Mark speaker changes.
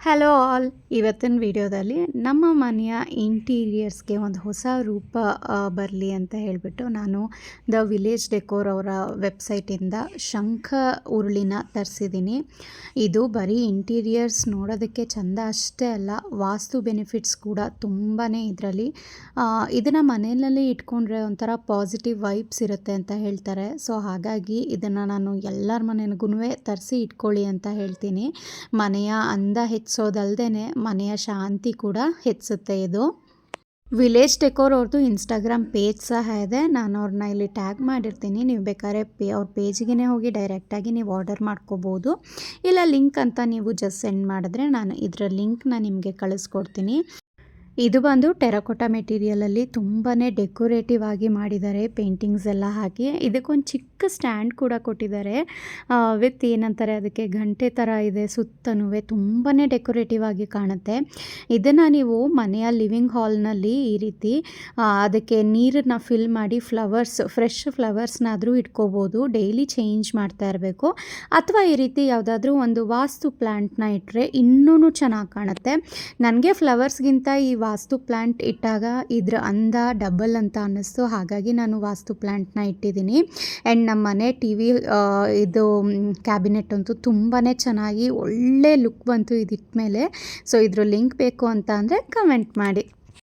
Speaker 1: Hello all, ಇವತ್ತಿನ ವಿಡಿಯೋದಲ್ಲಿ ನಮ್ಮ ಮನೆಯ ಇಂಟೀರಿಯರ್ಸ್ಗೆ ಒಂದು ಹೊಸ ರೂಪ ಬರಲಿ ಅಂತ ಹೇಳಿಬಿಟ್ಟು ನಾನು ದ ವಿಲೇಜ್ ಡೆಕೋರ್ ಅವರ ವೆಬ್ಸೈಟಿಂದ ಶಂಖ ಉರುಳಿನ ತರಿಸಿದ್ದೀನಿ. ಇದು ಬರೀ ಇಂಟೀರಿಯರ್ಸ್ ನೋಡೋದಕ್ಕೆ ಚೆಂದ ಅಷ್ಟೇ ಅಲ್ಲ, ವಾಸ್ತು ಬೆನಿಫಿಟ್ಸ್ ಕೂಡ ತುಂಬಾ ಇದರಲ್ಲಿ. ಇದನ್ನು ಮನೆಯಲ್ಲಿ ಇಟ್ಕೊಂಡ್ರೆ ಒಂಥರ ಪಾಸಿಟಿವ್ ವೈಬ್ಸ್ ಇರುತ್ತೆ ಅಂತ ಹೇಳ್ತಾರೆ. ಸೊ ಹಾಗಾಗಿ ಇದನ್ನು ನಾನು ಎಲ್ಲರ ಮನೆಗೂ ತರಿಸಿ ಇಟ್ಕೊಳ್ಳಿ ಅಂತ ಹೇಳ್ತೀನಿ. ಮನೆಯ ಅಂದ ಹೆಚ್ಚೋದಲ್ದೇ ಮನೆಯ ಶಾಂತಿ ಕೂಡ ಹೆಚ್ಚುತ್ತೆ ಇದು. ವಿಲೇಜ್ ಡೆಕೋರ್ ಅವ್ರದ್ದು ಇನ್ಸ್ಟಾಗ್ರಾಮ್ ಪೇಜ್ ಸಹ ಇದೆ. ನಾನು ಅವ್ರನ್ನ ಇಲ್ಲಿ ಟ್ಯಾಗ್ ಮಾಡಿರ್ತೀನಿ. ನೀವು ಬೇಕಾದ್ರೆ ಅವ್ರ ಪೇಜಿಗೆ ಹೋಗಿ ಡೈರೆಕ್ಟಾಗಿ ನೀವು ಆರ್ಡರ್ ಮಾಡ್ಕೋಬೋದು. ಇಲ್ಲ ಲಿಂಕ್ ಅಂತ ನೀವು ಜಸ್ಟ್ ಸೆಂಡ್ ಮಾಡಿದ್ರೆ ನಾನು ಇದರ ಲಿಂಕ್ನ ನಿಮಗೆ ಕಳಿಸ್ಕೊಡ್ತೀನಿ. ಇದು ಬಂದು ಟೆರಕೋಟಾ ಮೆಟೀರಿಯಲಲ್ಲಿ ತುಂಬಾ ಡೆಕೋರೇಟಿವ್ ಆಗಿ ಮಾಡಿದ್ದಾರೆ, ಪೇಂಟಿಂಗ್ಸ್ ಎಲ್ಲ ಹಾಕಿ. ಇದಕ್ಕೊಂದು ಚಿಕ್ಕ ಸ್ಟ್ಯಾಂಡ್ ಕೂಡ ಕೊಟ್ಟಿದ್ದಾರೆ ವಿತ್ ಏನಂತಾರೆ ಅದಕ್ಕೆ ಗಂಟೆ ಥರ ಇದೆ. ಸುತ್ತನೂ ತುಂಬಾ ಡೆಕೋರೇಟಿವ್ ಆಗಿ ಕಾಣುತ್ತೆ. ಇದನ್ನು ನೀವು ಮನೆಯ ಲಿವಿಂಗ್ ಹಾಲ್ನಲ್ಲಿ ಈ ರೀತಿ ಅದಕ್ಕೆ ನೀರನ್ನು ಫಿಲ್ ಮಾಡಿ ಫ್ರೆಶ್ ಫ್ಲವರ್ಸ್ನಾದರೂ ಇಟ್ಕೋಬೋದು. ಡೈಲಿ ಚೇಂಜ್ ಮಾಡ್ತಾ ಇರಬೇಕು. ಅಥವಾ ಈ ರೀತಿ ಯಾವುದಾದ್ರೂ ಒಂದು ವಾಸ್ತು ಪ್ಲ್ಯಾಂಟ್ನ ಇಟ್ಟರೆ ಇನ್ನೂ ಚೆನ್ನಾಗಿ ಕಾಣುತ್ತೆ. ನನಗೆ ಫ್ಲವರ್ಸ್ಗಿಂತ ಈ ವಾಸ್ತು ಪ್ಲ್ಯಾಂಟ್ ಇಟ್ಟಾಗ ಇದ್ರ ಅಂದ ಡಬಲ್ ಅಂತ ಅನ್ನಿಸ್ತು. ಹಾಗಾಗಿ ನಾನು ವಾಸ್ತು ಪ್ಲ್ಯಾಂಟ್ನ ಇಟ್ಟಿದ್ದೀನಿ. ಆ್ಯಂಡ್ ನಮ್ಮ ಮನೆ TV ಇದು ಕ್ಯಾಬಿನೆಟ್ ಅಂತೂ ತುಂಬಾ ಚೆನ್ನಾಗಿ ಒಳ್ಳೆ ಲುಕ್ ಬಂತು ಇದಿಟ್ಟ ಮೇಲೆ. ಸೊ ಇದ್ರ ಲಿಂಕ್ ಬೇಕು ಅಂತ ಅಂದರೆ ಕಮೆಂಟ್ ಮಾಡಿ.